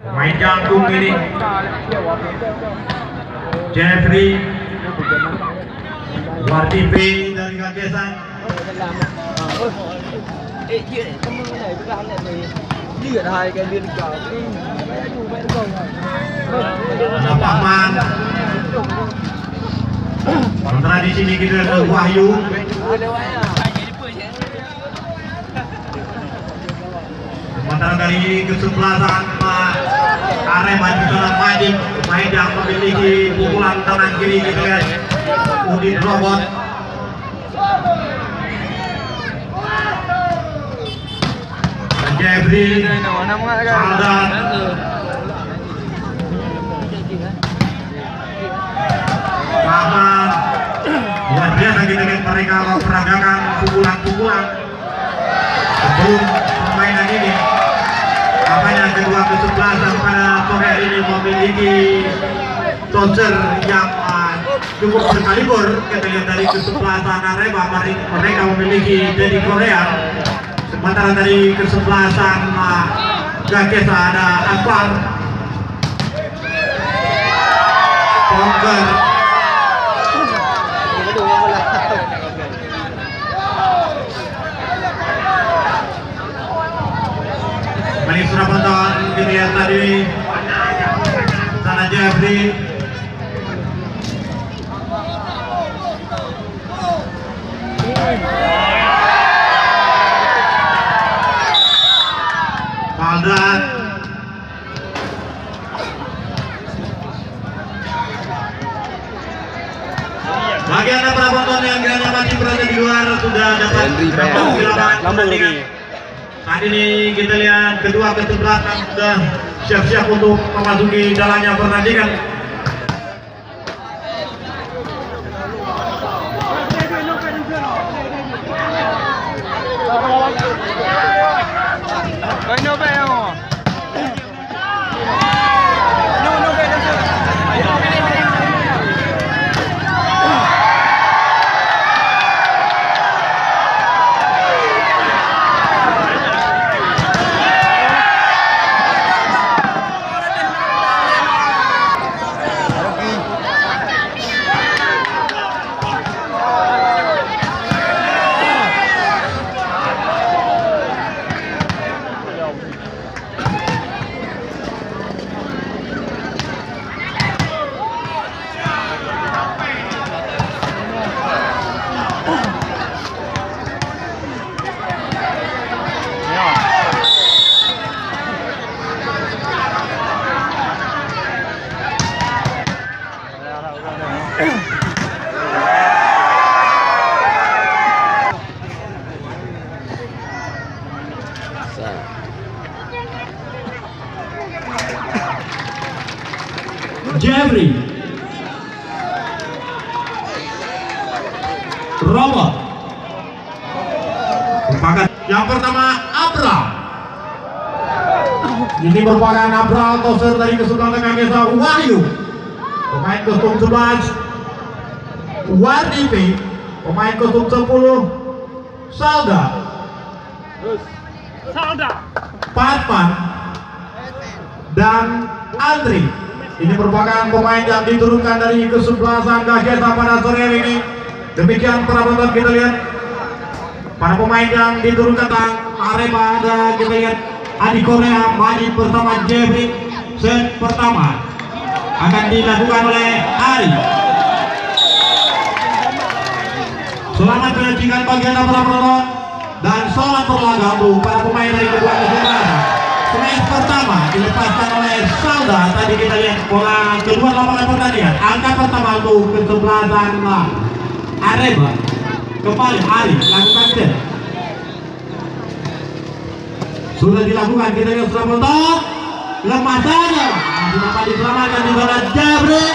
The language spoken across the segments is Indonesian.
Main jangkung ini Jeffrey Wardi B dari Kagesan. Ada Paman. Sementara di sini kita ada Wahyu. Sementara dari kesebelasan Arema di sana Majid, pemain yang memiliki pukulan tangan kiri kita lihat Udin Robot. Jeffrey Aldan Paman. Luar biasa kita lihat mereka memperagakan pukulan-pukulan sebelum permainan ini. Makanya kedua kesebelasan pada sore hari ini memiliki toser yang cukup berkaliber. Kita lihat dari kesebelasan Arema mereka memiliki dari Korea. Sementara dari kesebelasan Gagesa ada Akbar Pongker. Kembali sudah penonton kita lihat tadi sana Jeffrey Aldan bagi anda para penonton yang kiranya masih berada di luar sudah dapat pertandingan. Saat ini kita lihat kedua kesebelasan sudah siap-siap untuk memasuki jalannya pertandingan. Jeffrey Robot yang pertama Abra. Ini merupakan Abra toser dari kesebelasan Gagesa Wahyu, pemain kostum 11 Wardi P, pemain kostum 10 Salda Patman dan Andri. Ini merupakan pemain yang diturunkan dari kesebelasan Gagesa pada sore hari ini. Demikian para penonton kita lihat para pemain yang diturunkan tentang Arema ada kita lihat Adi Korea Majid bersama Jeffrey. Set pertama akan dilakukan oleh Ari. Selamat menyaksikan bagian para penonton dan selamat berlaga untuk para pemain dari kedua kesebelasan. Smash pertama dilepaskan oleh Salda. Tadi kita lihat bola kedua lapangan pertandingan. Angka pertama untuk kesebelasan Arema. Kembali Ari lakukan set. Sudah dilakukan kita lihat sudah mentok. Lepasannya dapat diselamatkan di bola Jabri.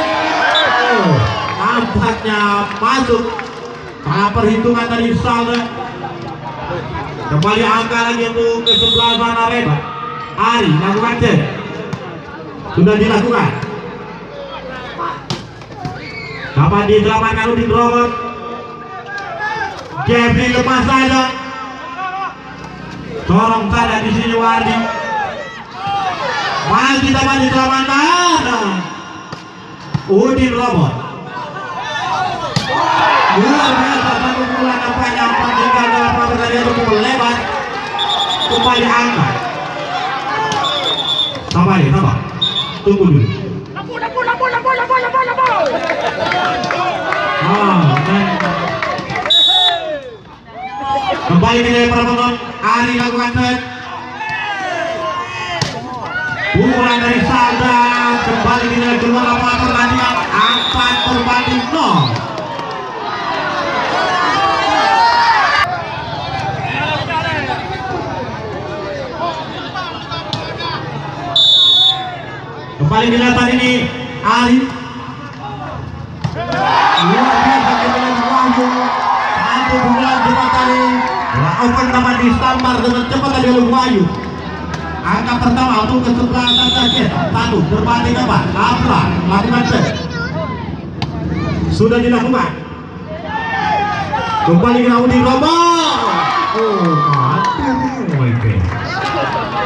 Nampaknya masuk. Karena perhitungan dari Salda. Kembali angka lagi untuk kesebelasan Arema. Ari lakukan cek. Sudah dilakukan. Dapat diselamatkan Udin Robot. Jeffrey lepas saja. Corong saja di sini Wardi. Masih dapat diselamatkan. Udin Robot. Luar biasa satu bulan apa yang panjang dalam pertandingan itu lebar. Kembali angkat. Sabar ya, sabar. Tunggu dulu. Kembali dari penonton Ari lakukan set. Pukulan dari Salda kembali dari keluar lapangan pertandingan 4-0. Kembali kelihatan ini Ari. Luar biasa dengan Wahyu. Satu pukulan cepat tadi. Open dapat disambar dengan cepat tadi oleh Wahyu. Angka pertama untuk kesebelasan saja. Satu berbanding apa? Apla lakukan set. Sudah dilakukan. Kembali ke Udin Robot.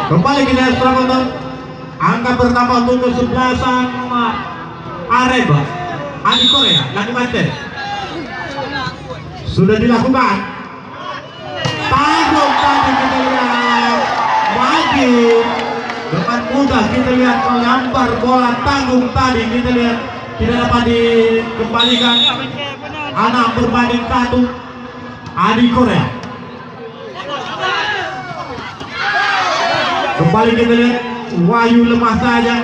Kembali ke penonton. Angka pertama untuk kesebelasan Areba Adi Korea lakukan set. Sudah dilakukan. Tanggung tadi kita lihat Wajib dengan mudah kita lihat melempar bola tanggung tadi kita lihat tidak dapat dikembalikan. Anak berbanding 1 Adi Korea. Kembali kita lihat Wahyu lemah saja.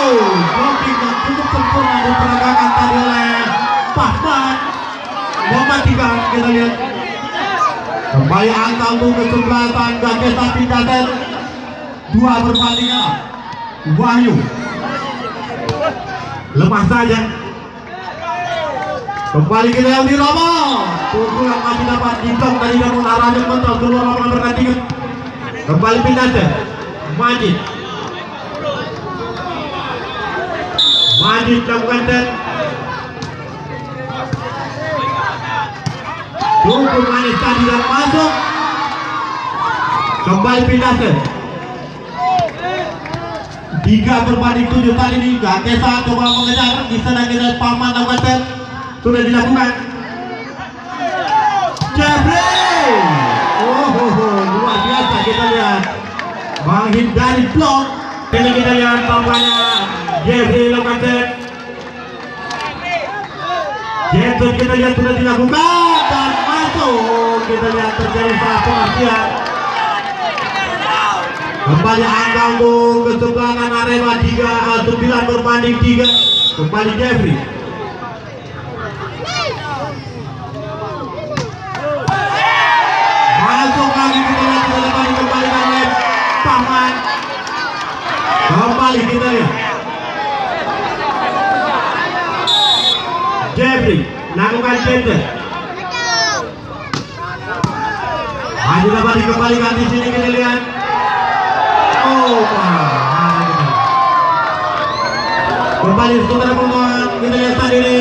Blocking yang cukup sempurna diperagakan tadi oleh Pahman. Mematikan kita lihat. Kembali angka untuk kesebelasan Gagesa Pindaten 2 berbanding 6. Wahyu lemah saja. Kembali kita lihat di Romo. Pukulan masih dapat diblok dari namun arahnya mental keluar lapangan pertandingan. Kembali Pindaten Majid lakukan set. Cukup manis tadi dan masuk. Kembali Pindaten 3 berbanding 7 tadi ini. Gagesa coba mengejar di sana kita Paman lakukan set. Sudah dilakukan. Jeffrey. Luar biasa kita lihat menghindari blok. Ini kita lihat tampaknya Jeffrey lakukan set. Jeffrey kita lihat sudah dilakukan dan masuk. Kita lihat terjadi salah pengertian. Kembali angka untuk kesebelasan Arema 9 berbanding 3. Kembali Jeffrey. Masuk lagi kita lihat sudah dapat dikembalikan oleh Paman. Kembali kita lihat Jeffrey lakukan center. Masih dapat dikembalikan di sini kita lihat. Kembali saudara penonton kita lihat tadi ini.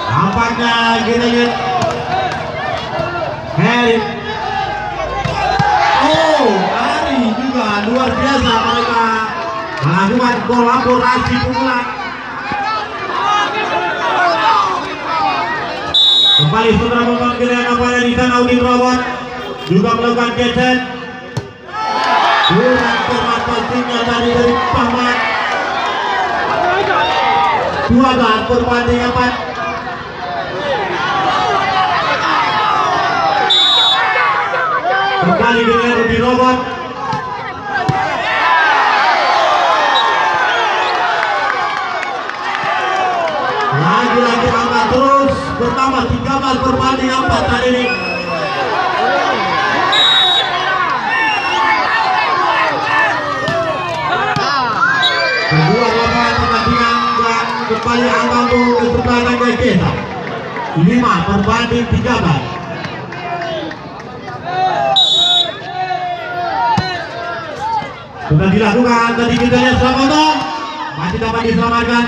Nampaknya kita lihat Harry. Hari juga luar biasa mereka melakukan kolaborasi pukulan. Kembali saudara penonton kita lihat apa yang di sana. Udin Robot juga melakukan gadget. Kurang tepat pastinya tadi dari Paman. 2 berbanding 4. Kembali dengan Udin Robot. Lagi-lagi angka terus bertambah 13 berbanding 4 tadi ini. Kedua lapangan pertandingan dan kembali angka untuk kesebelasan Gagesa 5 berbanding 13. Sudah dilakukan tadi kita lihat Slamoto masih dapat diselamatkan.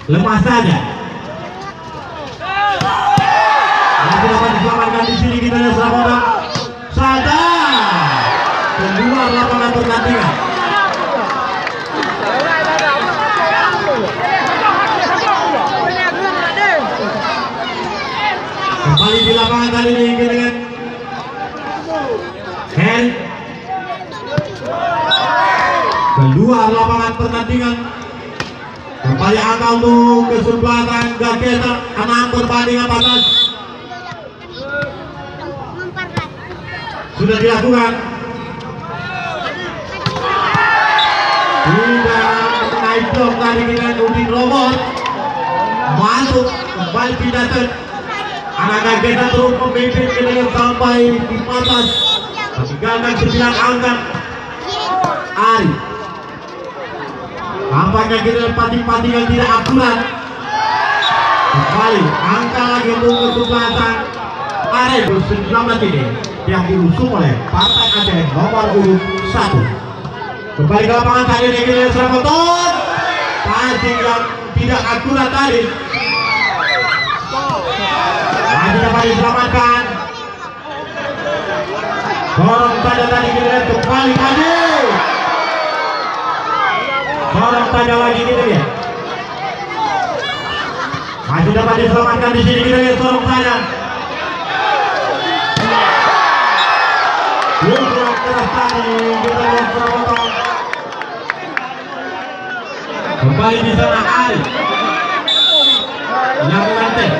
Lepas saja masih dapat diselamatkan. pertandingan. Kembali di lapangan kali ini dengan Hen keluar lapangan pertandingan. Kembali angka untuk kesempatan Gageta 6 berbanding 14. Sudah dilakukan. Tidak naik blok tadi dengan Udin Robot. Masuk kembali pindah ke anak Gageta terus memimpin dengan sampai di atas. Tinggalkan 9 angka. Ari. Tampaknya kita pati-pati yang tidak akurat. Kembali angka lagi untuk kesempatan Ari 19 ini yang diusung oleh Partai Aceh nomor urut 1. Kembali ke lapangan tadi dengan Seraboton. Passing yang tidak akurat tadi. Masih dapat diselamatkan. Dorong saja tadi kita kembali maju. Dorong saja lagi kita lihat. Masih dapat diselamatkan di sini kita lihat dorong saja. Kurang keras tadi kita lihat Seraboton. Kembali di sana Ari. Lakukan teh.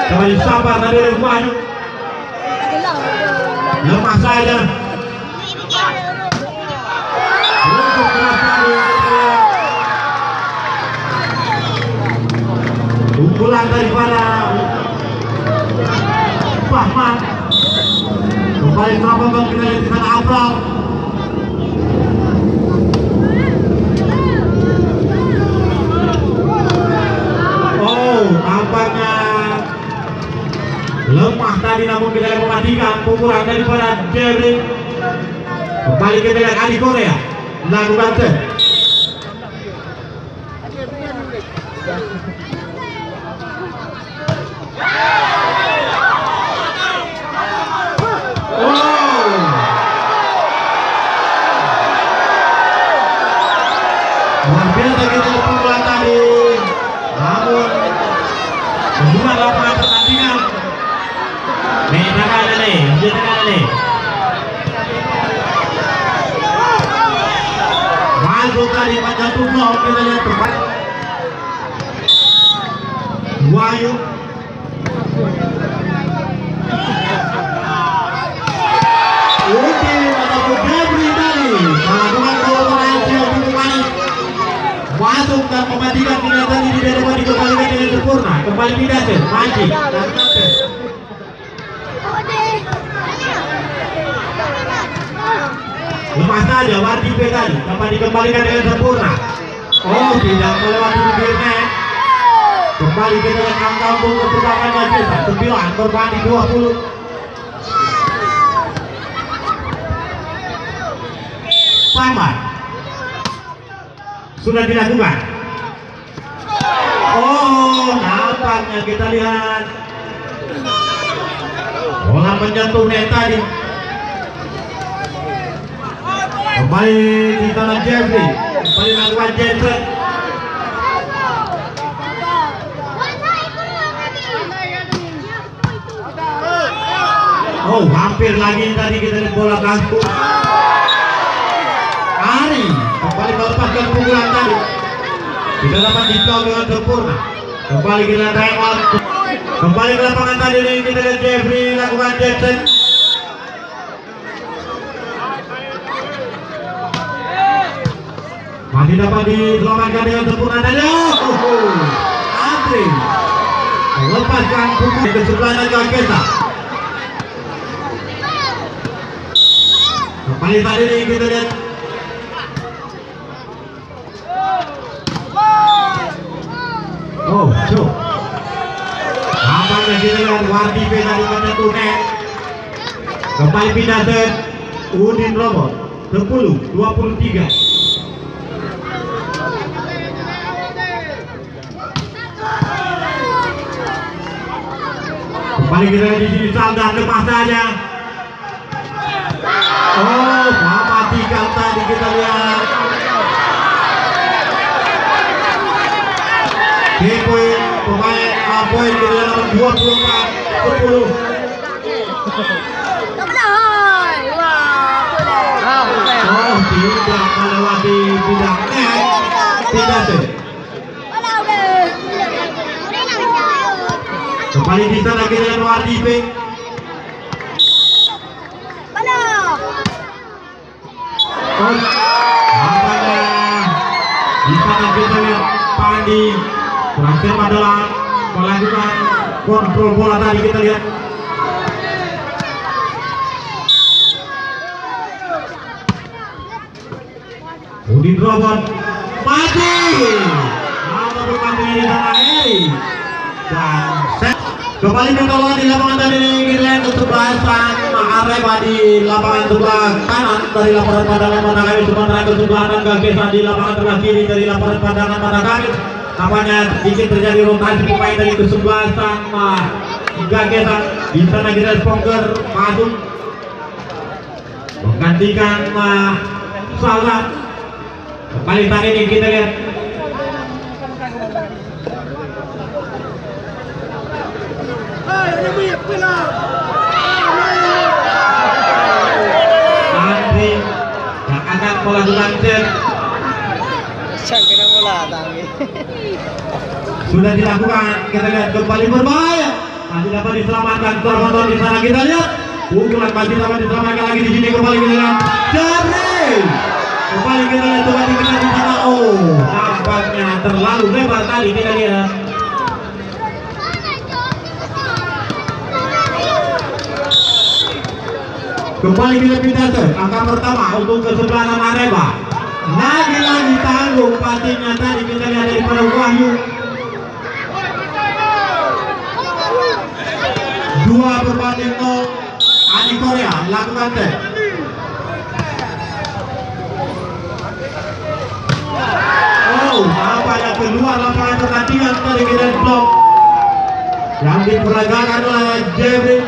Kembali sabar tadi dari maju. Lemah saja. Untuk keras tadi. Pukulan daripada Bahman. Kembali Seraboton kita lihat di sana Abral. Nampaknya lemah tadi namun kita lihat mematikan pukulan daripada Jebri. Kembali kita lihat Adi Korea lakukan set. Luar biasa kita lihat pukulan tadi namun kedua lapangan pertandingan. Masuk tadi pada tubuh kita lihat terbalik. Wahyu. Udin ataupun Jebri tadi melakukan kolaborasi yang cukup manis. Masuk dan mematikan pindah tadi di dalam dikembalikan dengan sempurna. Kembali pindah ke Maji dan Kapten. Lepas saja Wardi P tadi dapat dikembalikan dengan sempurna. Oh, tidak melewati bibirnya. Kembali kita lihat angka untuk kesempatan Gageta 9 berbanding 20. Paman sudah dilakukan. Oh, nampaknya kita lihat bola menyentuh net tadi. Kembali di tangan Jeffrey. Kembali melakukan Jensen. Oh, hampir lagi tadi kita lihat bola kangkung. Ari kembali melepaskan pukulan tadi. Tidak dapat ditolak dengan sempurna. Kembali kita tengok. Kembali ke lapangan tadi ini kita lihat Jeffrey lakukan Jackson. Masih dapat diselamatkan dengan sempurna tadi. Andri melepaskan pukulan ke sebelah Gageta. Kembali tadi ini kita lihat. Oh, cuk. Nampaknya kita lihat Wardi P tadi menyentuh net. Kembali pindah ke Udin Robot 10-23. Kembali Kembali kita di sini Saldan lepas saja. Oh, mematikan tadi kita lihat. Poin pemain poin kita dalam 24-10. Oh, tidak melewati bidang net. Tidak sih. Kembali di sana kita lihat Wardi Pink. Oh, nampaknya di sana kita lihat Pandi terakhir adalah melakukan kontrol bola tadi kita lihat. Udin Robot mati. Apa berpantunya di sana dan set. Kembali bertolak di lapangan tadi kita lihat kesebelasan Arema di lapangan sebelah kanan dari laporan pandangan mata kami sementara kesebelasan Gagesan di lapangan sebelah kiri dari laporan pandangan mata kami. Namanya sedikit terjadi rotasi pemain dari kesebelasan Gagesan. Di sana kita Sponger masuk menggantikan Saldan. Kembali tadi ini kita lihat Andri yang akan melakukan set. Sudah dilakukan, kita lihat kembali berbahaya. Masih dapat diselamatkan Tormonton di sana kita lihat. Pukulan masih dapat diselamatkan lagi di sini kembali kita lihat. Jabri. Kembali kita lihat coba di sana. Oh, nampaknya terlalu lebar tadi kita lihat. Kembali kita pindah ke angka pertama untuk kesebelasan Arema. Lagi-lagi tanggung pastinya tadi kita lihat daripada Wahyu. 2-0 Adi Korea lakukan teh. Oh, nampaknya keluar lapangan pertandingan tadi kita blok yang diperagakan oleh Jebri.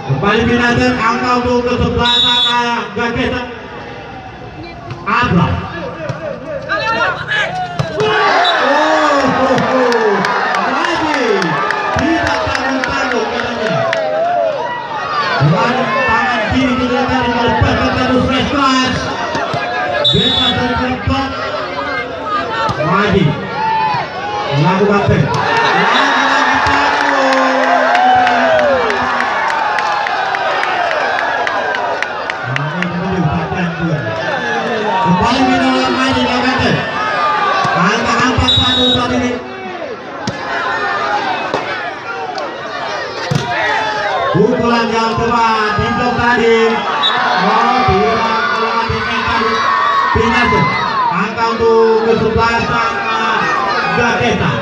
Kembali binatang angka untuk kesebelasan Gagesan Abra. Lagi tidak tanggung-tanggung katanya. Dengan tangan kiri kita tadi melepaskan satu fresh class. Bebas dari kelompok. Lagi melakukan teh. Kembali di dalam main di Gagesan. Angka 4-1 saat ini. Pukulan yang cepat di blok tadi. Oh, tidak melewati tadi. Pindah tuh. Angka untuk kesebelasan Gagesan.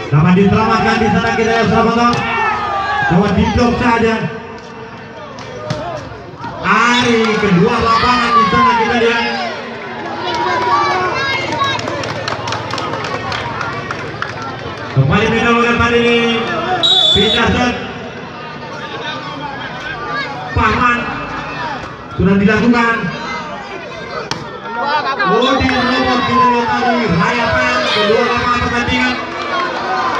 Dapat diselamatkan di sana kita lihat Saldan. Coba di blok saja. Ari kedua lapangan di sana kita lihat. Kembali pindah oleh tadi ini pindah set. Pahman sudah dilakukan. Udin Robot kita lihat tadi rayakan kedua lapangan pertandingan.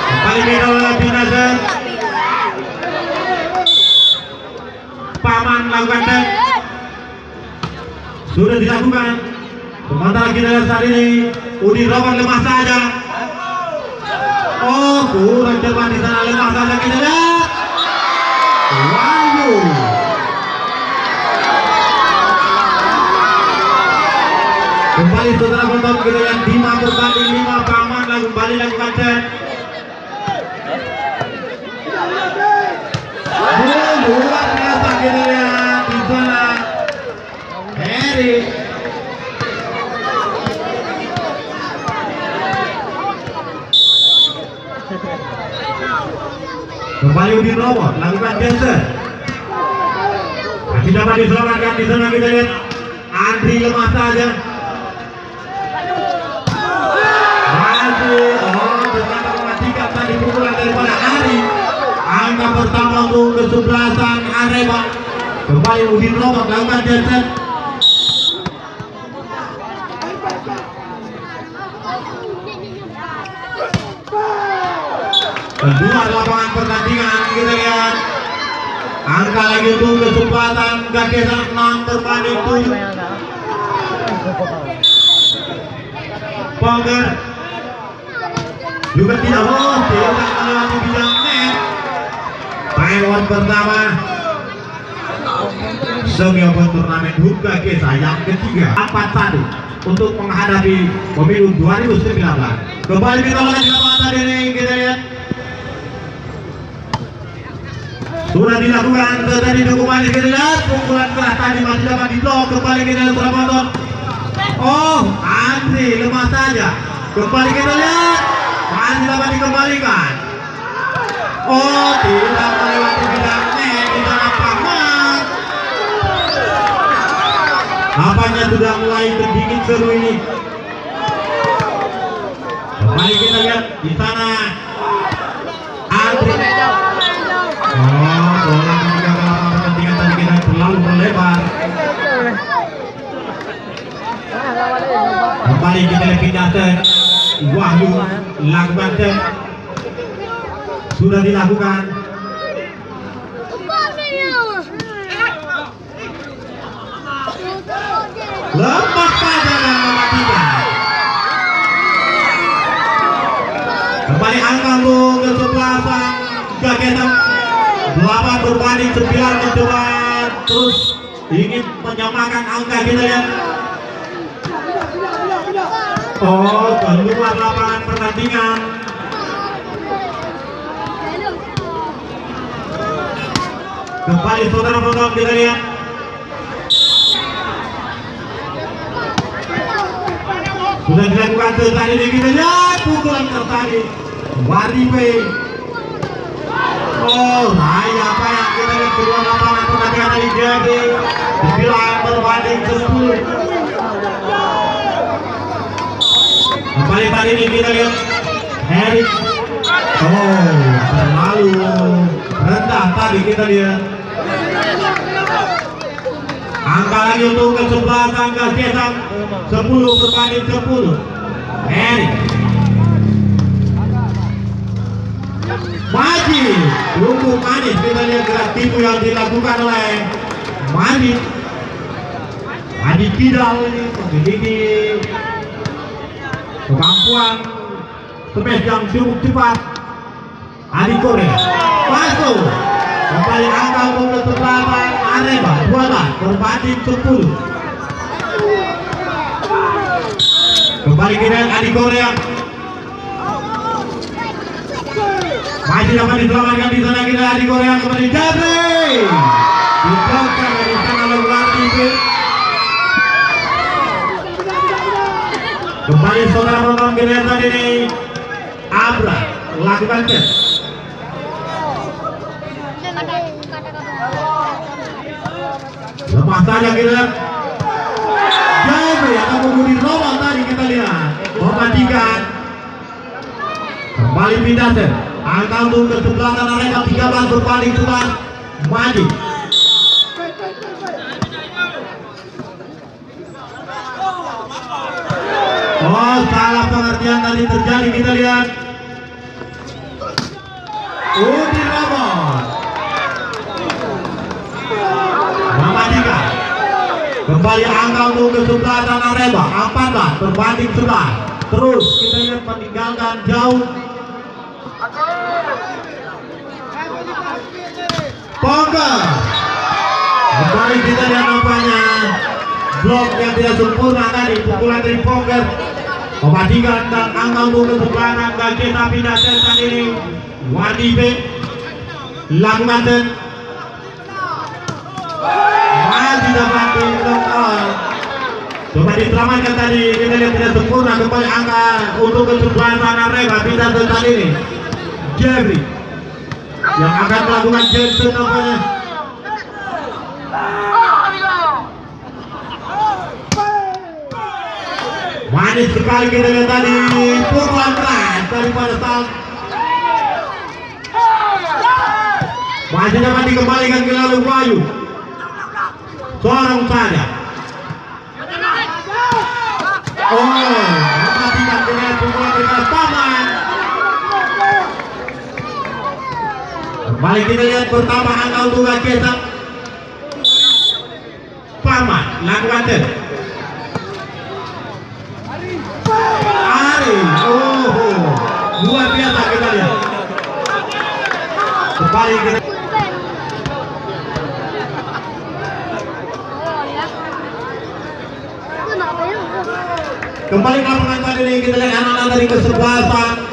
Kembali pindah oleh Binazar. Paman lakukan teh. Sudah dilakukan. Sementara kita lihat saat ini Udin Robot lemah saja. Oh, kurang cepat di sana lemah saja kita lihat. Wahyu. Kembali saudara penonton kita lihat 5 berbanding 5 Paman lalu kembali lakukan set. Luar biasa kita lihat di sana Heri. Kembali Udin Romo lakukan Jensen. Masih dapat diselamatkan di sana, kita lihat Andri lemah saja. Masih ternyata mematikan tadi pukulan daripada Ari. Angka pertama untuk kesebelasan Arema. Kembali Udin Romo lakukan Jensen. Kedua lapangan pertandingan, kita lihat angka lagi untuk kesempatan Gakesan 6 berbanding 7. Ponger juga tidak melewati bidang net. Taiwan pertama Semiopon turnamen HUT Gakesa yang ketiga 4-1 untuk menghadapi pemilu 2019. Kembali kita lagi lapangan tadi ini, kita lihat sudah dilakukan tadi kembali, kita lihat pukulan keras tadi masih dapat diblok. Kembali kita lihat penonton. Andri lemah saja. Kembali kita lihat masih dapat dikembalikan. Tidak melewati bidang net di sana Paman. Apanya sudah mulai berdingin seru ini. Kembali kita lihat di sana Andri. Bola ketika lapangan pertandingan tadi kita terlalu melebar. Kembali kita lihat pindahkan Wahyu lakukan sudah dilakukan. Lepas saja dan mematikan. Kembali angka untuk kesebelasan Gakesa 8 berbanding 9, mencoba terus ingin menyamakan angka, kita lihat. Keluar lapangan pertandingan. Kembali saudara-saudara, kita lihat. Sudah dilakukan tadi ini, kita lihat pukulan tertadi Waribe. Raya apa yang kita lihat keluar lapangan pertandingan tadi, jadi 9 berbanding 10. Kembali tadi ini kita lihat Erik. Terlalu rendah tadi kita lihat. Angka lagi untuk kesebelasan Gakesa 10 berbanding 10. Erik Majid cukup manis, kita lihat gerak tipu yang dilakukan oleh Majid. Majid Kidal ini memiliki kemampuan space yang cukup cepat. Adi Korea masuk. Kembali angka untuk kesebelasan Arema 12 berbanding 10. Kembali kita Adi Korea masih dapat diselamatkan di sana, kita Adi Korea kembali Jabri diblokkan dari sana oleh Waribe. Kembali saudara penonton, kita lihat tadi ini Abra lakukan tes. Lepas saja kita lihat Jabri atau Udin Romo tadi kita lihat mematikan. Kembali pindah set. Angka untuk kesebelasan Arema 13 berbanding 11. Majid. Salah pengertian tadi terjadi, kita lihat Udin Romo mematikan. Kembali angka untuk kesebelasan Arema 14 berbanding 11. Terus kita lihat meninggalkan jauh Ponger. Kembali kita lihat nampaknya blok yang tidak sempurna tadi, pukulan dari Ponger mematikan. Dan angka untuk kesebelasan Gakesa pindah set ini Waribe lakukan set. Masih dapat diblok. Coba diselamatkan tadi, kita lihat tidak sempurna. Kembali angka untuk kesebelasan Arema pindah set tadi ini Jeffrey yang akan melakukan Jensen namanya. Manis sekali kita lihat tadi, pukulan keras daripada Sal. Masih dapat dikembalikan ke lalu Wahyu. Seorang saja. Oh, perhatikan dengan pukulan keras Paman. Kembali kita lihat pertama angka untuk Gajesa. Paman lakukan ten. Ari, oh, luar biasa kita lihat. Kembali kita. Kembali ke lapangan tadi nih kita lihat anak-anak dari kesebelasan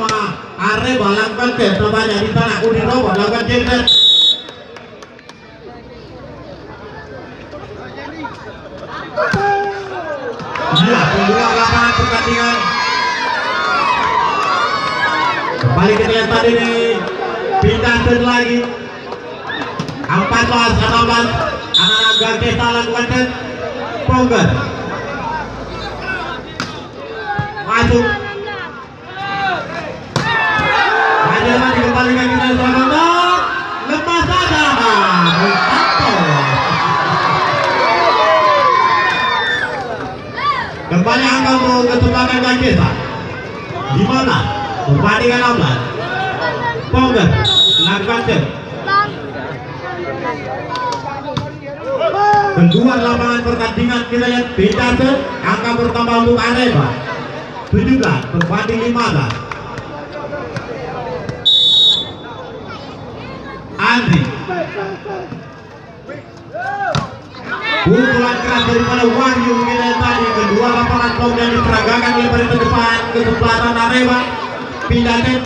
Arema lakukan tes namanya di tanah Udinowo lakukan Jensen. Iya, pembuka lapangan pertandingan. Kembali kita lihat tadi nih pindah lagi 14-16 anak-anak Gajesa lakukan tes Pongger. Masuk. Ajaran dikembalikan kita selamat. Lepas saja. Kembali angka untuk kesempatan Gajesa. Di mana? Perbandingan 16. Pongger lakukan set. Kedua lapangan pertandingan kita lihat beda set. Angka bertambah untuk Arema. 17 berbanding 15. Andri. Pukulan keras daripada Wahyu kita tadi. Kedua lapangan kemudian diperagakan oleh pada depan kesebelasan Arema. Pindah set.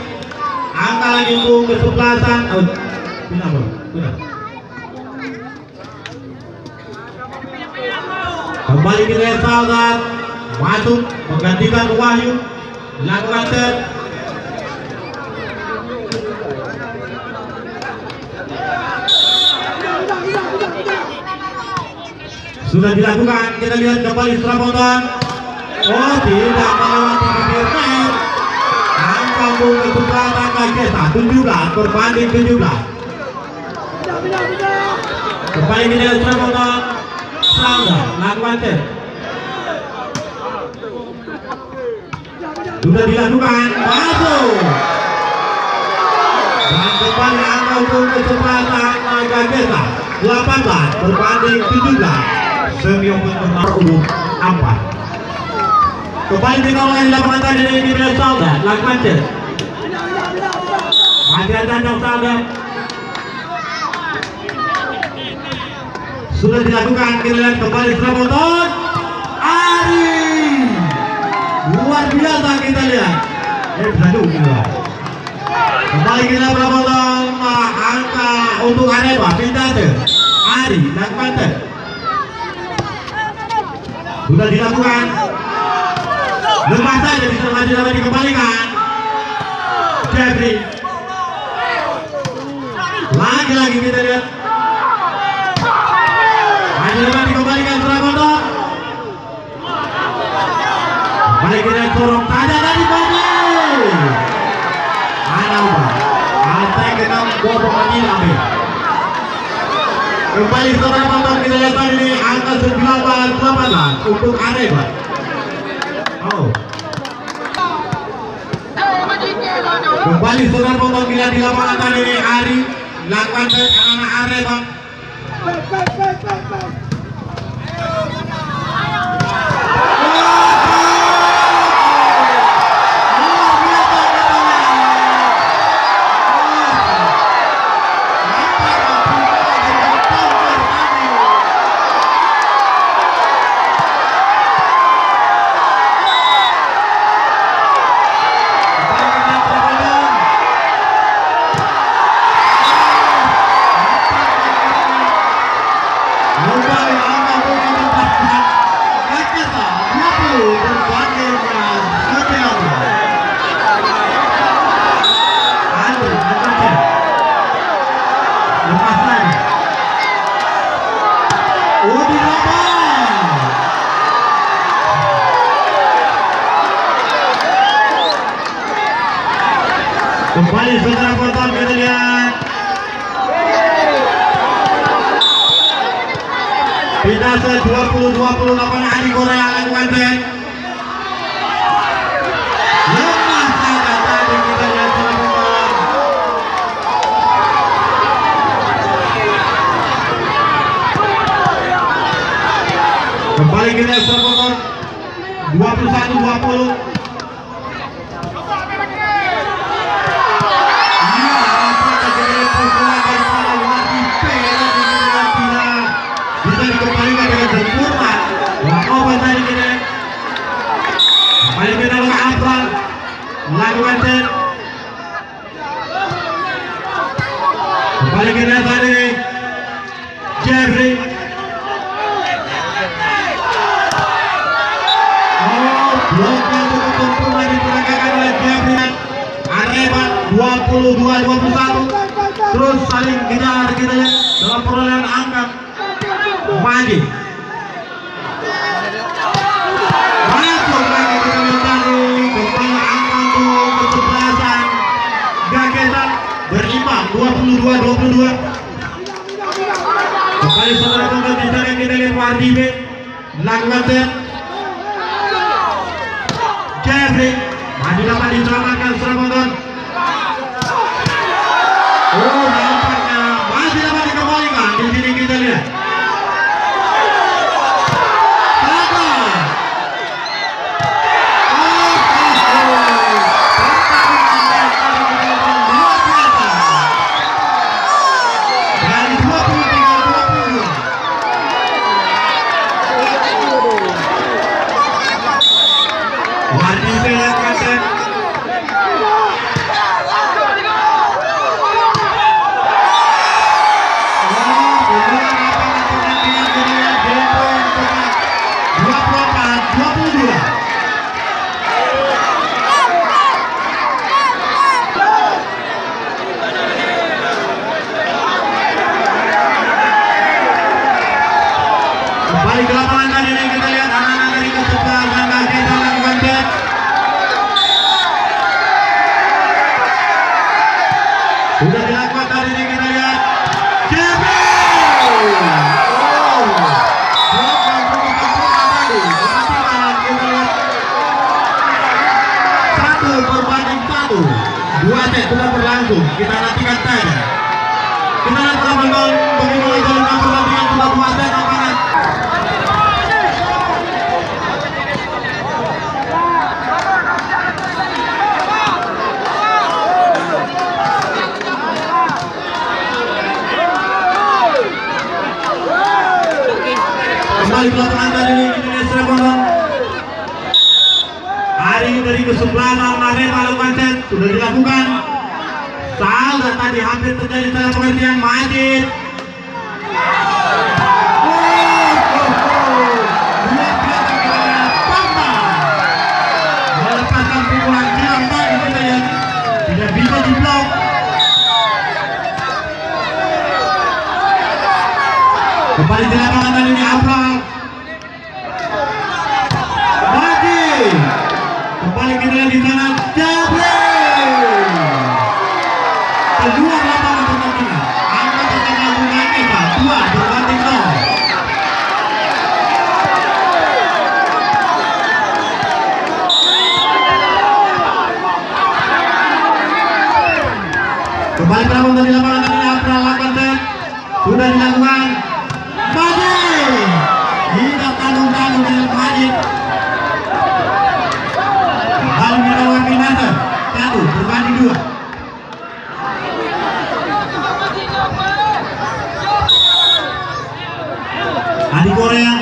Angka lagi untuk kesebelasan. Pindah bro. Pindah. Kembali kita lihat sahabat. Masuk menggantikan Wahyu lakukan set. Sudah dilakukan, kita lihat kembali serabotan. Oh, tidak melewati bibir net. Angka untuk kesempatan Gajesa 17 berbanding 17. Kembali kita lihat serabotan. Sandra lakukan set. Sudah dilakukan, masuk. Dan kembali angka untuk kesempatan Gajesa 18 berbanding 17. Semi-open nomor umum 4. Kembali kita mulai di lapangan tadi di Bidang Salda lakukan set. Masih ada tandang Salda. Sudah dilakukan, kita lihat kembali serabotan. Ari. Luar biasa kita lihat. Kembali kita berapotong angka untuk Arema pindah ke Ari dan Panter. Sudah dilakukan. Lepas saja bisa maju dapat dikembalikan. Jeffrey. Lagi-lagi kita lihat. Maju dapat dikembalikan Suraboto. Kembali kita dorong saja tadi Bobby. Mana ubah? Altai kena bobo menyilang. Kembali Suraboto kita lihat tadi ini angka 19-18 untuk Arema. Oh. Kembali Suraboto kita di lapangan tadi ini Ari lakukan anak Arema. Lupa Kembali saudara penonton, kita lihat Pinase 20-20 lapangan Adi Korea lakukan set. Lemah saja tadi, kita lihat saudara penonton. Kembali kita lihat saudara penonton, 21-20. Kembali kita tadi Jeffrey. Bloknya cukup sempurna diperagakan oleh Jeffrey. Arema 22-21. Terus saling kejar kita lihat dalam perolehan angka. Maju. Masuk lagi kita mencari kembali angka untuk kesebelasan. Gagesan berimbang 22-22. Kembali saudara penonton, kita lihat Wardibe lakukan set. Jeffrey maju dapat diselamatkan saudara penonton. Oh, nampaknya masih dapat dikembalikan. Di sini kita lihat kembali ke lapangan tadi nih, kita lihat anak-anak dari kesebelasan Gagesan lakukan set. Sudah dilakukan tadi nih, kita lihat Jeffrey. Blok yang cukup sempurna tadi. Perhatikan, kita lihat 1-1. 2 set sudah berlangsung. Kita nantikan saja. Kita lihat penonton bagaimana jalannya pertandingan sudah 2 set lapangan. Kembali ke lapangan tadi ini Indonesia penonton. Hari ini dari kesebelasan Arema lakukan set sudah dilakukan. Salah tadi hampir terjadi salah pengertian Majid. Melepaskan pukulan silang tadi kita lihat tidak bisa diblok. Kembali di lapangan tadi ini Afral. Majid. Kembali kita lihat di sana Jeffrey. Keluar lapangan pertandingan. Angka pertandingan Gagesan 2-0. Kembali penonton di lapangan tadi Afral lakukan set. Sudah dilakukan. Majid. Tidak tanggung-tanggung dengan Majid. Hal melawan Pinase 1-2. Adi Korea.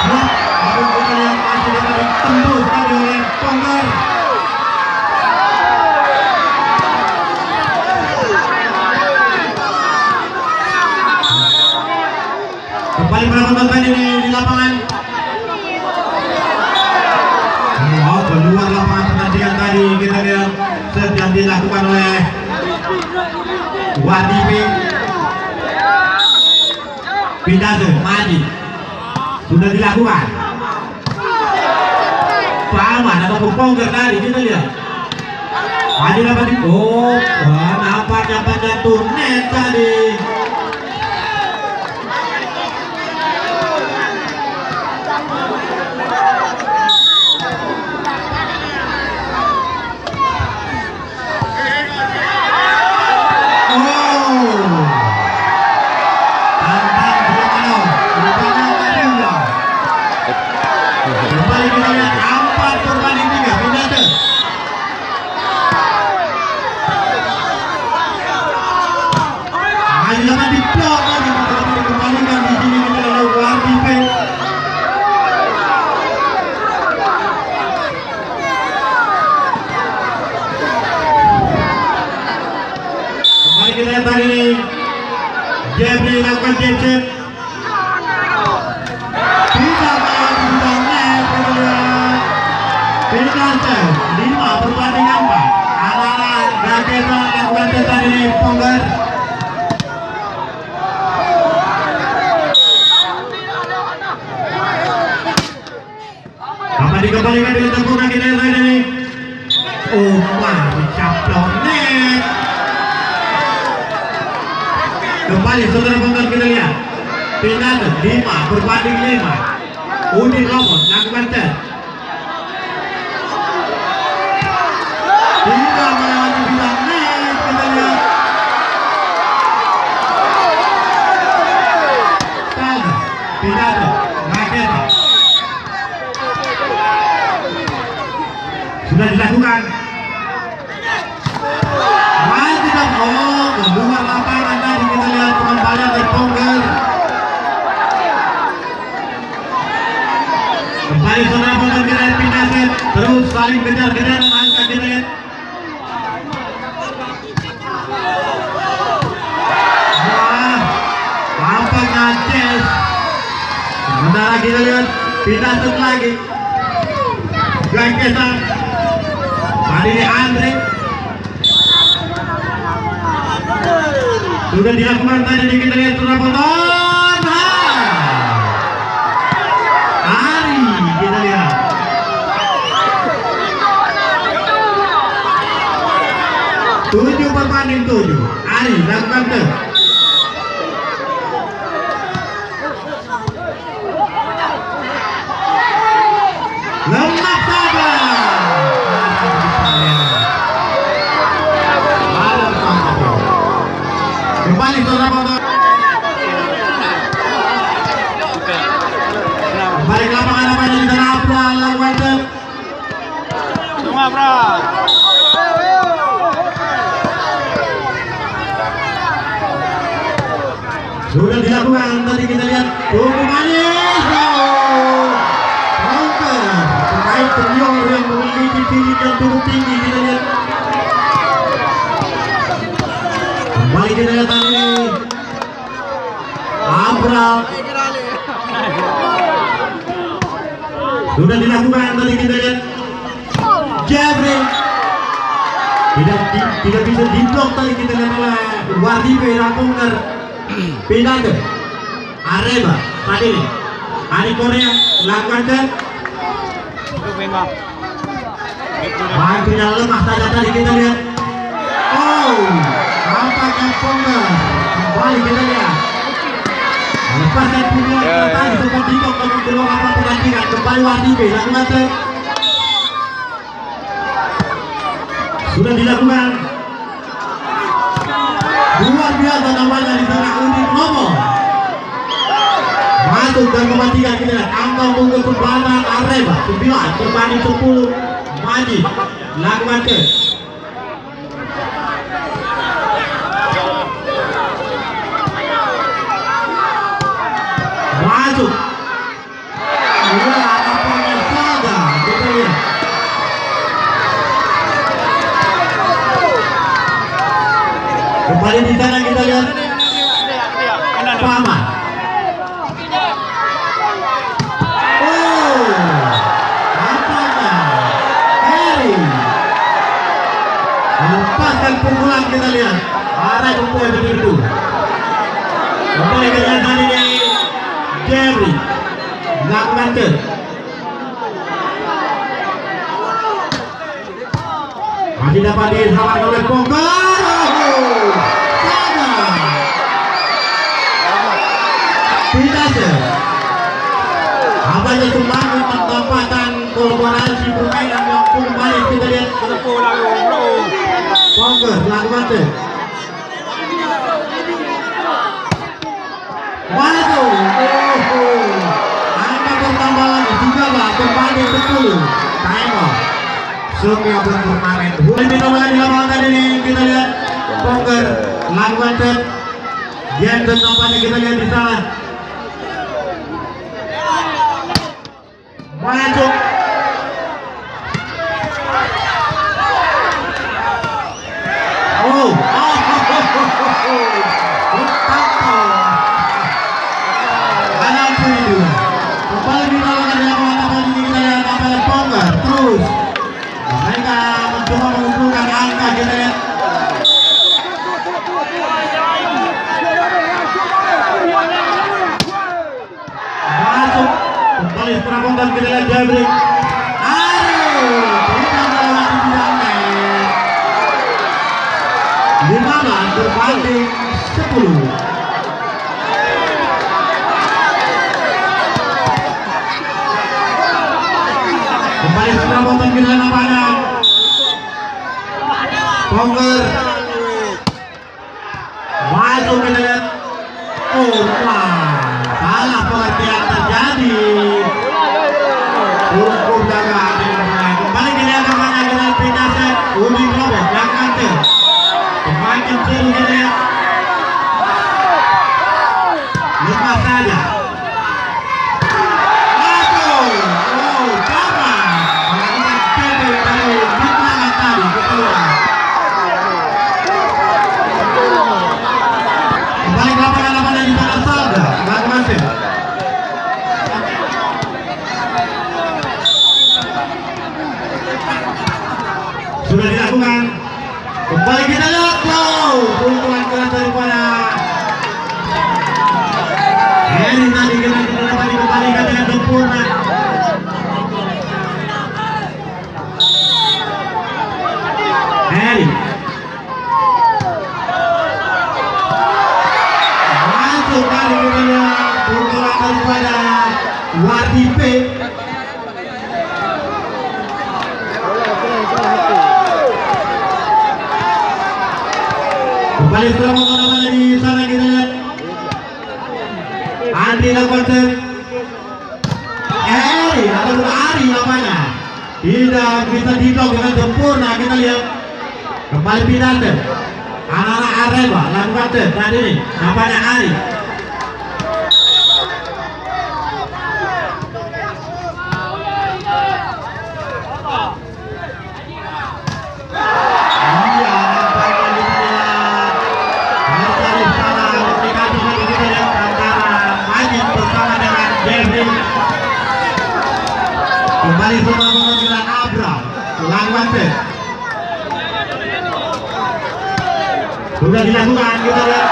Blok, namun kita lihat masih dapat ditembus tadi oleh Ponggar. Kembali penonton tadi di lapangan. Oh, keluar lapangan pertandingan tadi kita lihat set yang dilakukan oleh Wardibe. Pinase Majid sudah dilakukan. Paman ataupun Pongger tadi kita lihat. Tadi dapat di nampaknya panjang turnet tadi. Kembali kita lihat 4/3 Pinate. Dapat diblok lagi, dikembalikan di sini kita lihat Wardipe. Kembali kita lihat tadi ini Jebri lakukan jeb-jeb. Tidak net kita lihat. Pinate 5/4. Anak-anak Gageta lakukan tadi ini Pongger. Dikembalikan dengan tempurna kita lihat ini. Dicaplok net. Kembali saudara penonton kita lihat. Pinate 5/5. Udin Robot lakukan cat. Tidak melewati bidang net kita lihat. Pinate Gageta. Sudah dilakukan. Tidak keluar lapangan tadi kita lihat pengembalian dari Pongger. Kembali saudara Pongger kita lihat Pinate terus saling kejar-kejar angka kita lihat. Nampaknya Ces. Sementara kita lihat Pinate lagi. Gageta. Tadi ini Andre sudah dilakukan tadi kita lihat penonton. Ari kita lihat. Tujuh berbanding 7. Ari lakukan tes. Lemak saja. Kembali saudara penonton. Kembali ke lapangan apa yang di Abra lakukan. Tunggu Abra. Sudah dilakukan tadi kita lihat hukumannya. Pemain senior yang memiliki fisik yang cukup tinggi kita lihat. Kembali kita lihat tadi Abra sudah dilakukan tadi kita lihat. Jebri tidak bisa diblok tadi kita lihat oleh Wardipe dan Pongger. Pinate Areba tadi ini Ari Korea lakukan cat. Bajunya lemah saja tadi kita lihat. Nampaknya Pongger. Kembali kita lihat. Lepaskan punya tadi seperti itu untuk keluar apa perhatikan. Kembali Wardipe lakukan cat. Sudah dilakukan. Luar biasa namanya di tengah Udin Romo. Masuk dan mematikan kita lihat. Angka unggul perbanan Areba 9/10. Maji lakukan tes. Masuk. Apanya saja kita lihat. Kembali di sana kita lihat Paman. Apanya Harry melepaskan pukulan kita lihat. Arah pukul begitu. Kembali ke lihat tadi ini Jebri lakukan tes. Masih dapat diselamatkan oleh Ponggar. Sana. Tidak sih. Apanya cuma mendapatkan kolaborasi permainan yang kembali kita lihat. Ponggar lakukan tuh. Maju. Angka bertambah lagi 13 kembali 10. Timer. Semua bermain. Boleh ditambahkan di lapangan ini kita lihat Ponggar lakukan set. Jensen nampaknya kita lihat di sana. Maju. Oh. Kembali ditambahkan di lapangan ini kita lihat nampaknya Ponggar terus. Mereka mencoba mengumpulkan angka kita lihat. Masuk kembali setelah kontak kita lihat Jabri. Aduh, kita melewati tidak net. 15 berbanding 10. Kembali setelah kontak kita lihat nampaknya Ponggar masuk kita lihat. Oh, salah pengertian terjadi. Hukum jaga kembali kita lihat namanya kita pindah set. Uli Robert yang antir. Pemain yang seru kita lihat. Lepas saja. Sudah dilakukan. Kembali kita lihat. Pukulan keras daripada Heri tadi kita dapat dikembalikan dengan sempurna. Heri masuk kali kita lihat pukulan daripada Wadipe. Kembali setelah menggunakan di sana kita lihat Andri lakukan atau Ari namanya tidak bisa didok dengan sempurna kita lihat. Kembali pindah anak-anak Arema lakukan tadi ini namanya Ari. Kembali setelah mengambil Abram lawan set. Sudah dilakukan kita lihat.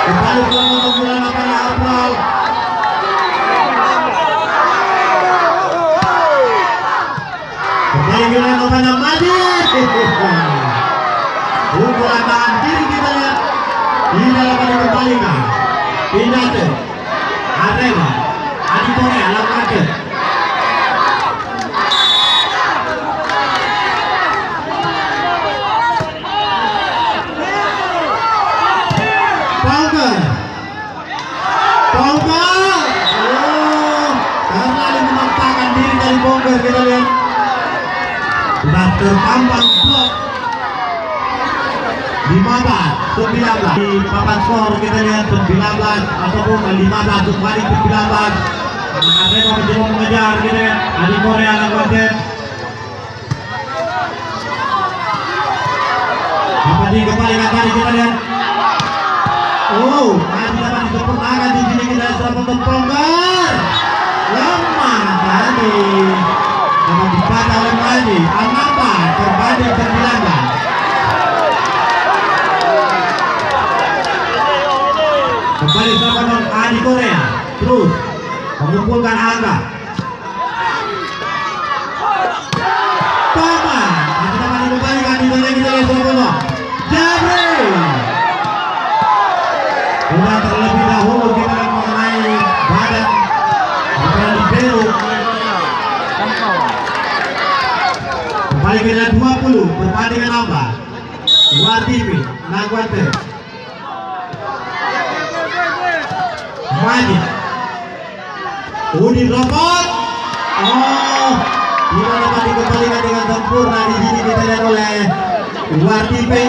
Kembali setelah mengambil Abram. Kembali kita namanya Madi. Pukulan tangan kiri kita lihat. Tidak dapat dikembalikan. Pindah ke Arema. Adi Korea lakukan ke Ponggar. Terlalu memaksakan diri dari Ponggar kita lihat. Sudah terpampang blok 15-19 di papan skor kita lihat 19 ataupun 15 kembali ke 19. Arema mencoba mengejar kita lihat. Adi Korea lakukan set. Dapat dikembalikan tadi kita lihat. Masih dapat disempurnakan di sini kita lihat untuk Ponggar. Lemah tadi. Dapat dibaca oleh Madi. Al-Napa berbanding 19. Wardipi Nagwate Majid Udin Robot. Oh, tidak dapat dikembalikan dengan sempurna. Di sini kita lihat oleh Wardipi.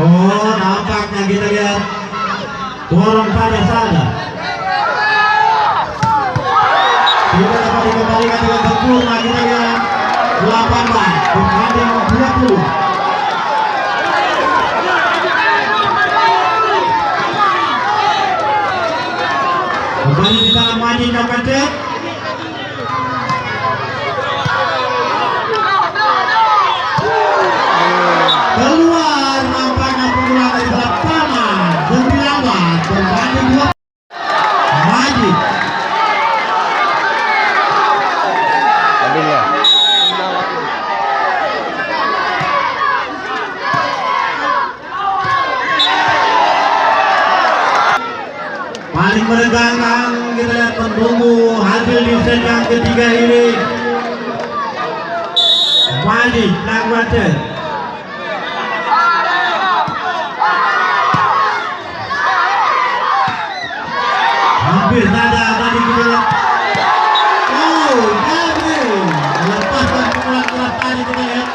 Oh, nampaknya kita lihat dorong saja. Tidak dapat dikembalikan dengan sempurna. Kita lihat 18 berbanding 20. Kembali di tangan Majid Nagwate. Keluar nampaknya pukulan dari lapangan 19 berbanding 20. Majid. Paling menegangkan kita lihat menunggu hasil di set yang ketiga ini. Majid Nagwate. Hampir saja tadi kita lihat. Oh, Gabriel melepaskan pukulan keras tadi kita lihat.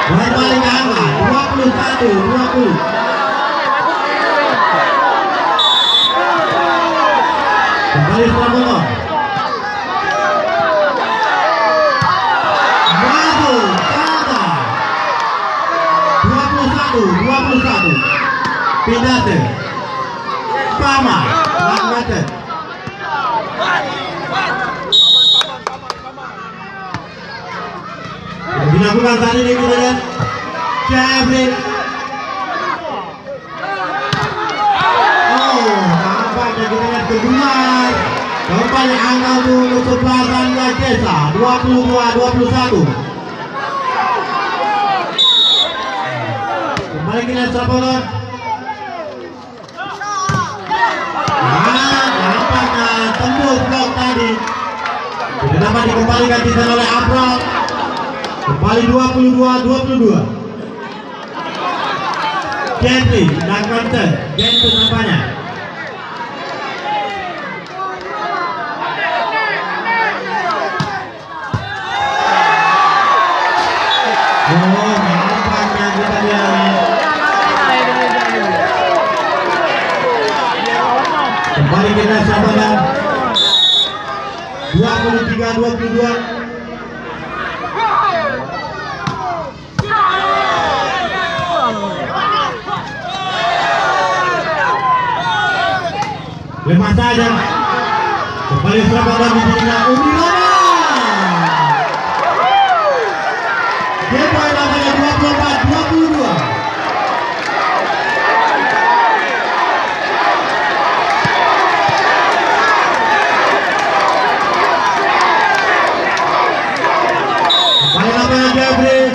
Berbalik angka 21-20. Kembali Prabowo. Maju Kata 21-21. Pindah ke Pama Nagwate. Dilakukan tadi ini kita lihat Gabriel. Nampaknya kita lihat keluar. Kembali angka untuk kesebelasan Gagesa 22-21. Kembali kita lihat Sabolon. Nampaknya tembus blok tadi. Tidak dapat dikembalikan di sana oleh Abral. Kembali 22-22. Gentry Nagwate. Gentry nampaknya. Oh, nampaknya kita lihat. Kembali kita Sabanan 23-22. Lemah saja. Kembali Sabanan di sini Unilana. Dia poin namanya 24-22. Kembali namanya Gabriel.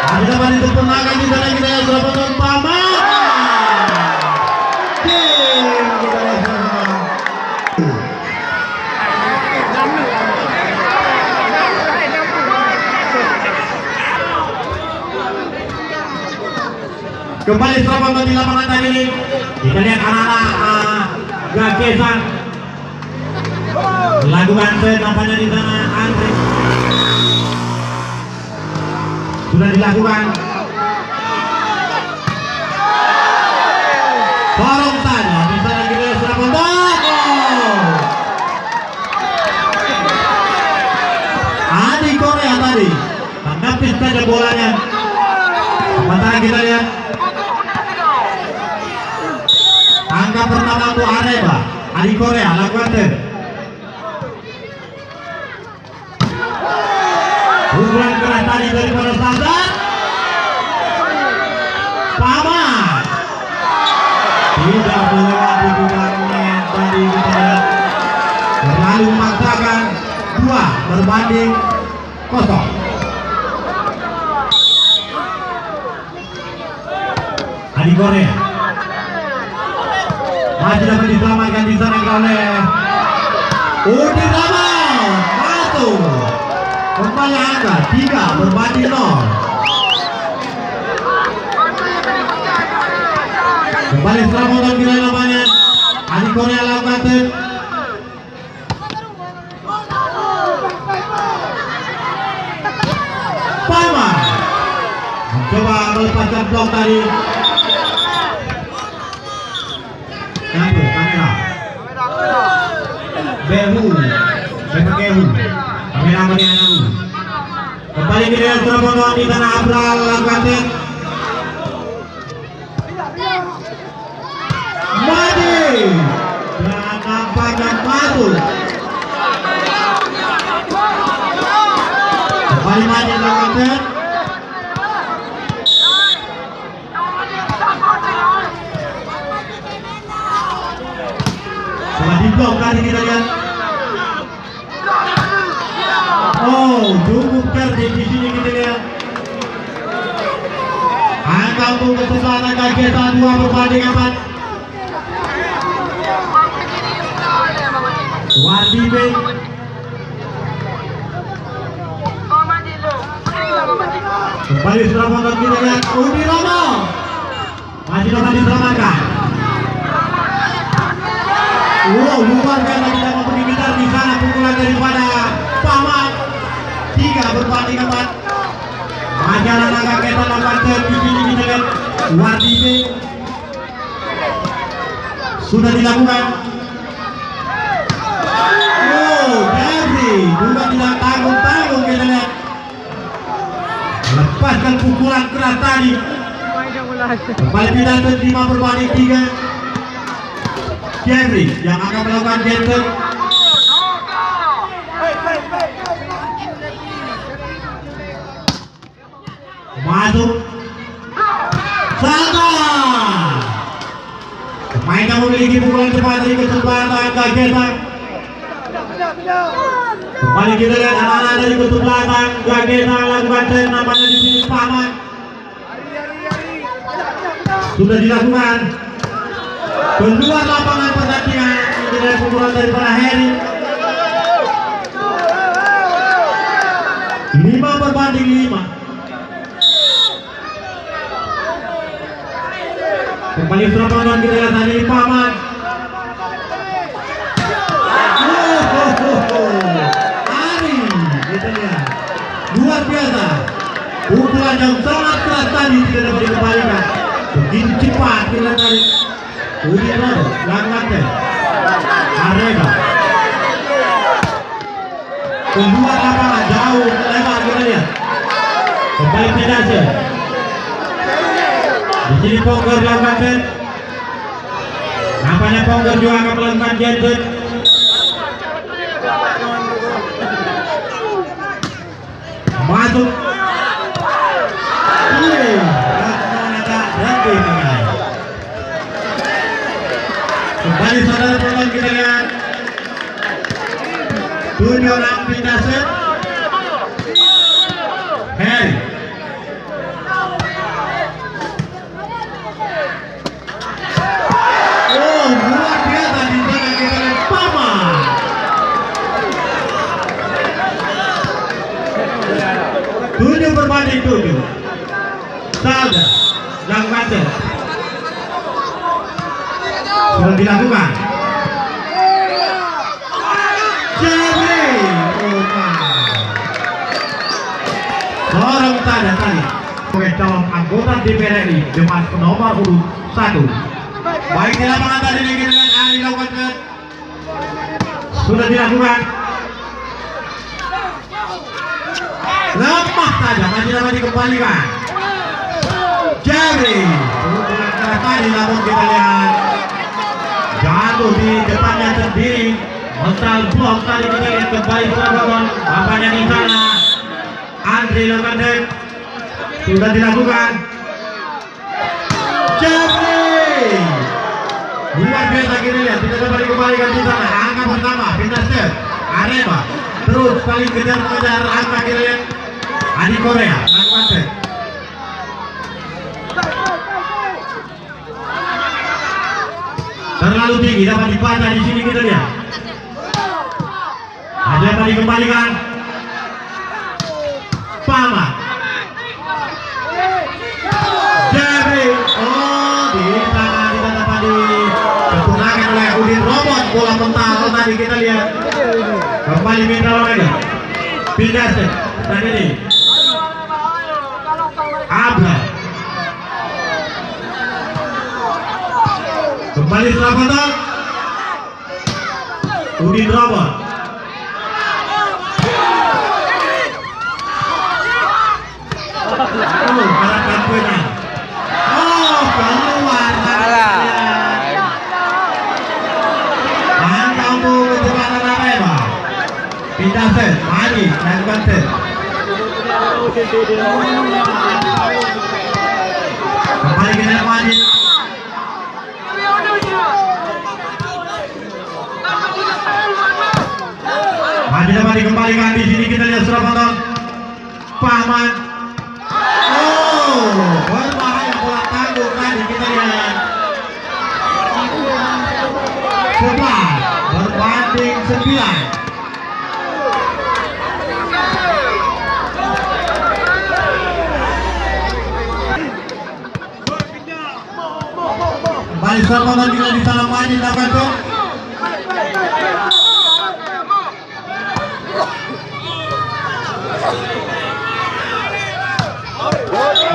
Ada dapat disempurnakan di sana kita lihat Sabanan Pama. Kembali Sabanan di lapangan tadi ini. Kita lihat anak-anak Gagesa lakukan set nampaknya di sana Andre. Sudah dilakukan. Dorong saja di sana kita lihat Sabanan. Adi Korea tadi menepis saja bolanya. Sementara kita lihat angka pertama untuk Areba Adi Korea Nagwate. Pukulan keras tadi daripada Sazan. Pama tidak melewati pukulannya tadi kita lihat. Terlalu memaksakan 2-0. Adi Korea masih dapat diselamatkan di sana oleh Udi Ramal masuk kembali angka 3 berbanding 0. Kembali setelah motor kira namanya Adi Korea lakukan Pama mencoba melepaskan blok tadi. Kamera Behu Behu kamera Mariana kembali ke dalam terbang di tanah Abral lakukan Madi dan nampaknya masuk kembali Madi lakukan blok kali kita lihat. Oh, cukup cerdik di sini kita lihat. Angka untuk kesempatan KGSA 2 berbanding 4. Wardi B. Kembali setelah motor kita lihat. Udi Romo masih dapat diselamatkan. Wow, luar biasa tidak memberi gitar di sana pukulan daripada Paman 3 berbanding 4. Majalah naga kita lakukan di sini kita lihat Wardi B sudah dilakukan. Oh, Jeffrey juga tidak tanggung-tanggung kita lihat lepaskan pukulan keras tadi. Kembali pindah ke 5 berbanding 3. Jeffrey yang akan melakukan gentle masuk Salma pemain yang memiliki pukulan cepat dari kesempatan Gageta. Kembali kita lihat anak-anak dari kutub belakang Gageta lakukan tren namanya di sini Paman sudah dilakukan. Keluar lapangan pertandingan dengan pukulan dari para Heri 5 berbanding 5. Kembali serangan kita lihat tadi Paman. Ari kita lihat luar biasa pukulan yang sangat keras tadi tidak dapat dikembalikan begitu cepat kita tadi. Udi Romo lakukan Arega keluar lapangan jauh lebar kita lihat kembali pedasnya di sini Pongger lakukan nampaknya Pongger juga akan melakukan gadget masuk kembali saudara penonton kita lihat 7 orang pindah set Heri oh luar biasa di sana kita lihat Pama 7 berbanding 7. Salda lakukan set sudah dilakukan. Jeffrey, seorang tanda tadi sebagai calon anggota DPR RI dengan nomor urut 1. Baik di lapangan tadi dengan Ari lakukan sudah dilakukan. Lemah saja masih dapat dikembalikan. Jeffrey, tadi namun kita lihat jatuh di depannya sendiri mental blok tadi kita lihat kembali teman-teman bapaknya di sana Andre Lomandek sudah dilakukan. Jeffrey luar biasa kita lihat tidak dapat dikembalikan di sana angka pertama pindah step Arema terus paling kejar mengejar angka kita lihat Adi Korea lakukan set terlalu tinggi, dapat dibaca di sini kita lihat. Ada yang dikembalikan. Paman. Jeffrey. Oh, di tangan kita dapat digunakan oleh Udin Robot, bola mental tadi kita lihat. Kembali Mitra Omega. Pindah dan ini. Abra. Kembali setelah potong. Udin Robot. Para kampunan. Oh, keluar. Kamu bagaimana namanya? Pindah set, mari lakukan set. Kembali ke dalam mari. Mari dapat dikembalikan di sini kita lihat sudah potong. Paman. Oh, berbahaya bola tanggung tadi kita lihat. Sebelah berbanding 9. Kembali sama kita di dalam maju dapat tuh.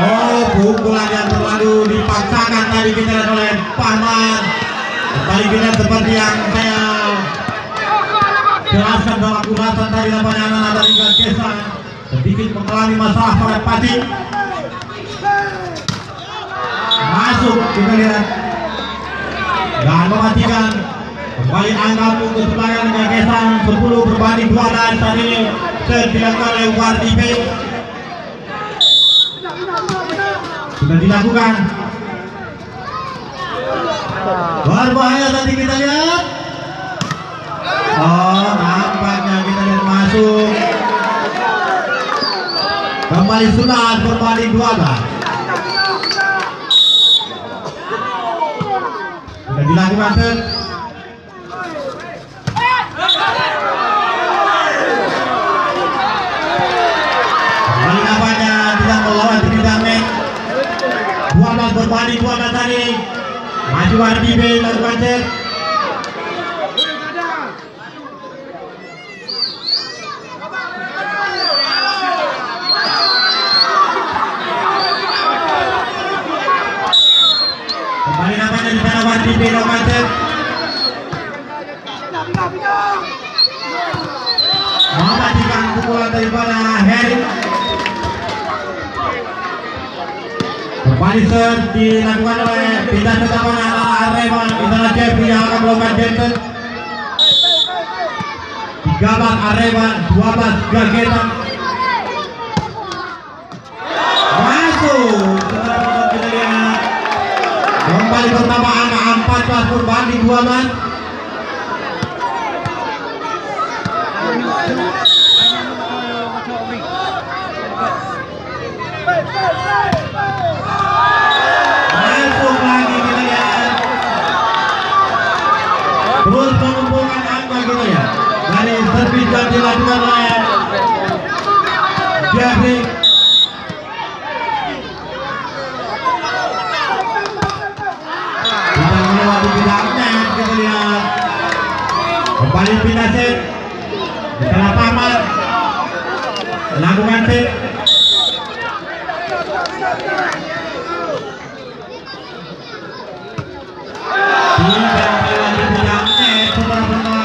Oh, pukulan yang terlalu dipaksakan tadi kita lihat oleh Paman. Kembali kita seperti yang saya jelaskan dalam ulasan tadi namanya anak dari Gagesa sedikit mengalami masalah pada pati. Masuk kita lihat dan mematikan. Kembali angka untuk sebagian Gagesa 10 berbanding 12 saat ini dilakukan oleh Wardi B. Sudah dilakukan. Berbahaya tadi kita lihat. Oh, nampaknya kita lihat masuk. Kembali sudah berbanding 12. Sudah dilakukan set. Kembali nampaknya tidak melawan diri damai. 12 berbanding 12 tadi. Maju Wardi B lakukan set. Kembali namanya di sana Wardi B lakukan set. Mematikan pukulan daripada Harry. Kembali set dilakukan oleh pindah tetapan antara Arreman di sana Jeffrey yang akan melakukan Jensen. 13 Arreman, 12 Gageta. Masuk. Kita lihat. Kembali pertama angka 14 berbanding 12. Masuk lagi kita lihat. Terus mengumpulkan angka kita lihat. Dari servis yang dilakukan oleh Jeffrey. Kita melewati bidangnya kita lihat. Kembali pindah set. Setelah Paman lakukan set.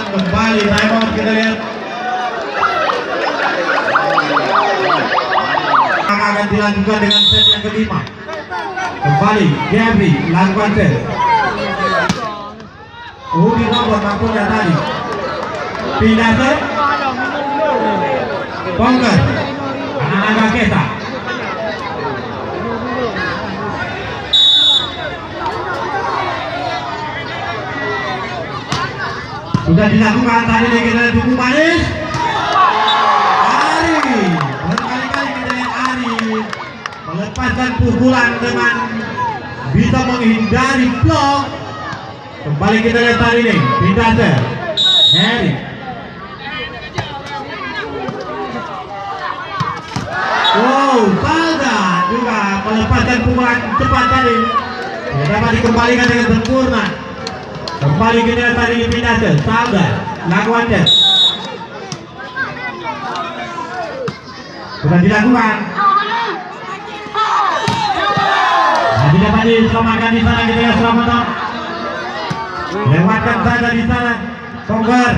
Kembali timeout kita lihat. Akan dilanjutkan dengan set yang kelima. Kembali Jeffrey lakukan set. Di nomor waktunya tadi. Pindah set. Bongkar. Anak Gagesa. Sudah dilakukan tadi kita dukung manis. Ari berkali-kali kita lihat Ari melepaskan pukulan dengan bisa menghindari blok. Kembali kita lihat tadi nih, pindah ke Harry. Wow, Salda juga melepaskan pukulan cepat tadi. Tidak dapat dikembalikan dengan sempurna. Kembali kita lihat tadi pindah ke Salda, lakukan. Sudah dilakukan. Tidak dapat diselamatkan di sana, kita lihat selamatkan. Lewatkan saja di sana, Songgar.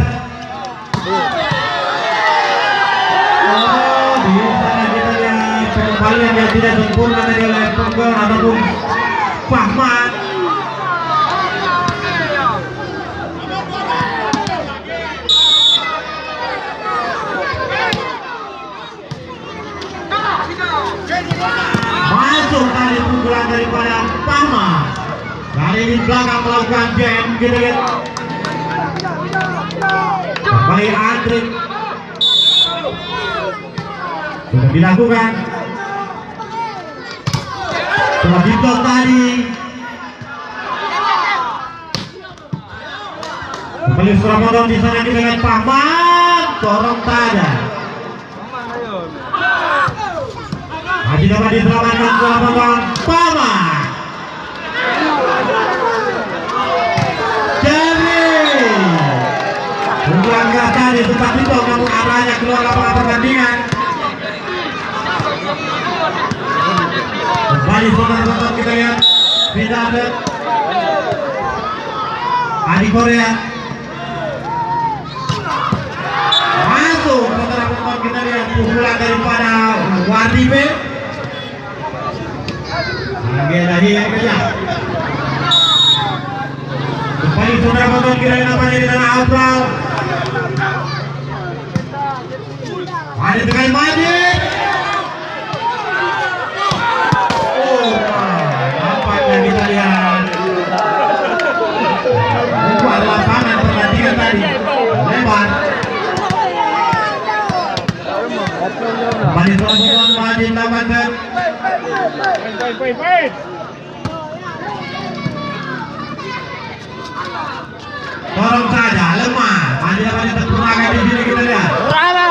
Oh, di sana kita lihat pengembalian yang tidak sempurna tadi oleh Songgar ataupun Fahman. Masuk tadi pukulan daripada Fahman. Kali ini belakang melakukan jam gitu kan. Kembali Andri. Sudah dilakukan. Sudah diblok tadi. Kembali Suramodo di sana kita lihat Fahman. Corong saja. Masih dapat diselamatkan Suramodo. Fahman. Pukulan tadi sempat diblok namun arahnya keluar lapangan pertandingan. Kembali saudara-saudara kita lihat pindah ke Adi Korea. Masuk saudara-saudara kita lihat pukulan daripada Wardibe. Lagi lagi yang kerja. Kembali saudara-saudara kita lihat namanya di tanah Austral. Ada sekali Majid. Oh, nampaknya kita lihat buat lapangan pertandingan tadi lebar. Kembali teman-teman Majid lakukan. Tolong saja lemah. Majid dapat ditempurnakan di sini kita lihat.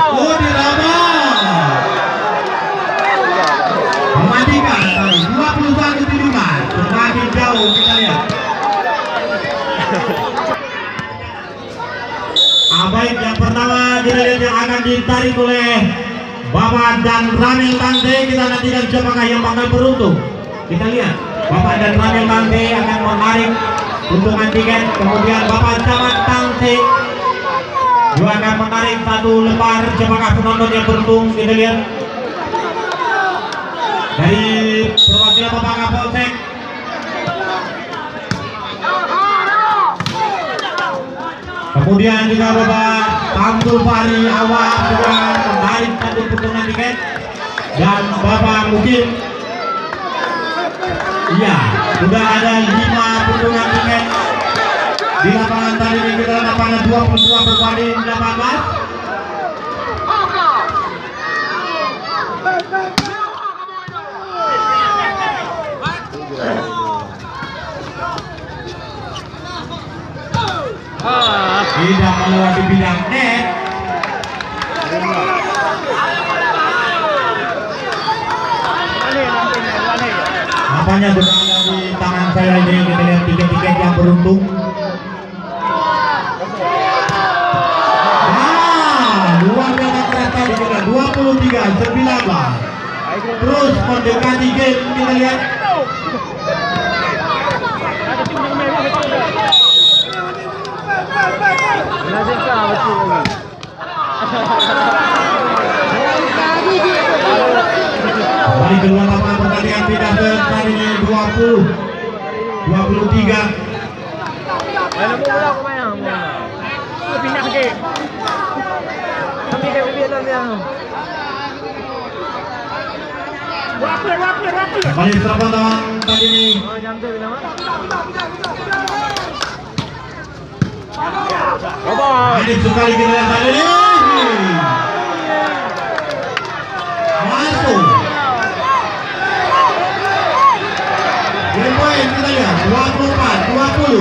Oh, dirabah. Mematikan 21-7. Semakin jauh kita lihat. Abaik yang pertama kita lihat yang akan ditarik oleh Bapak dan Ramil Tante. Kita nantikan siapakah yang bakal beruntung. Kita lihat Bapak dan Ramil Tante akan menarik untungan tiket. Kemudian Bapak Camat Tante juga akan menarik satu lembar. Siapakah penonton yang beruntung. Kita lihat dari perwakilan Bapak Kapolsek. Kemudian juga Bapak Abdul Fahri Awam juga menarik satu potongan tiket. Dan Bapak Mukim, iya, sudah ada 5 potongan tiket di lapangan tadi ini. Kita lapangan 22 berbanding 18. Tidak melewati bidang net. Apanya berada di tangan saya ini. Kita lihat tiket-tiket yang beruntung. Luar biasa keras tadi kita 23-19. Terus mendekati game kita lihat. Kembali kedua lapangan pertandingan pindah ke kali ini 20-23. Kembali serabang tadi ini. Ini sekali kita lihat tadi ini. Masuk. Game point kita lihat 24-20.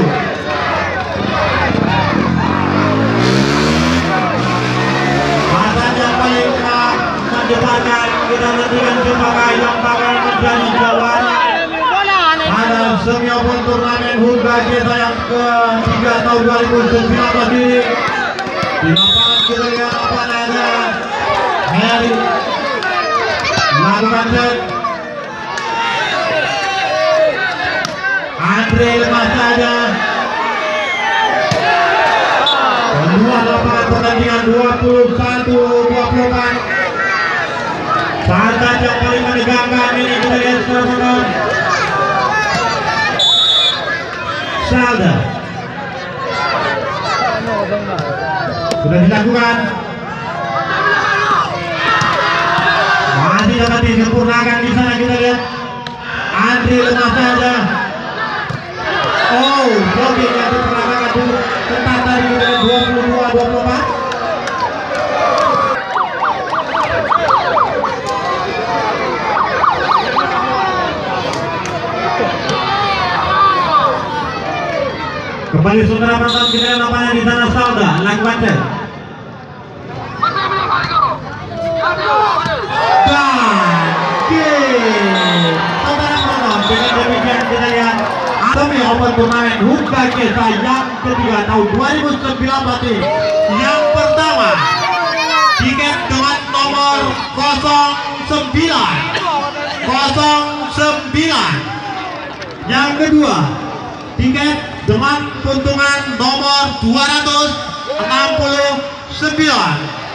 akan kita nantikan siapakah yang bakal menjadi juara pada semi open turnamen HUT Gajah yang ke-3 tahun 2019 ini. Di lapangan kita lihat apa ada Heri lakukan set, Andre lepas saja. Kedua lapangan pertandingan 21-24. Saat yang paling menegangkan ini kita lihat sekarang. Salda sudah dilakukan, masih dapat disempurnakan di sana. Kita lihat Andre lemas saja. Oh, blocking yang diperagakan dulu ketat tadi dengan 22-24. Kembali saudara penonton kita lapangan di sana. Salda lakukan set. Saudara penonton, dengan demikian kita lihat semi open turnamen HUT Gajah yang ke-3 tahun 2019 ini. Yang pertama, tiket dengan nomor 09. Yang kedua, tiket dengan puntungan nomor 269.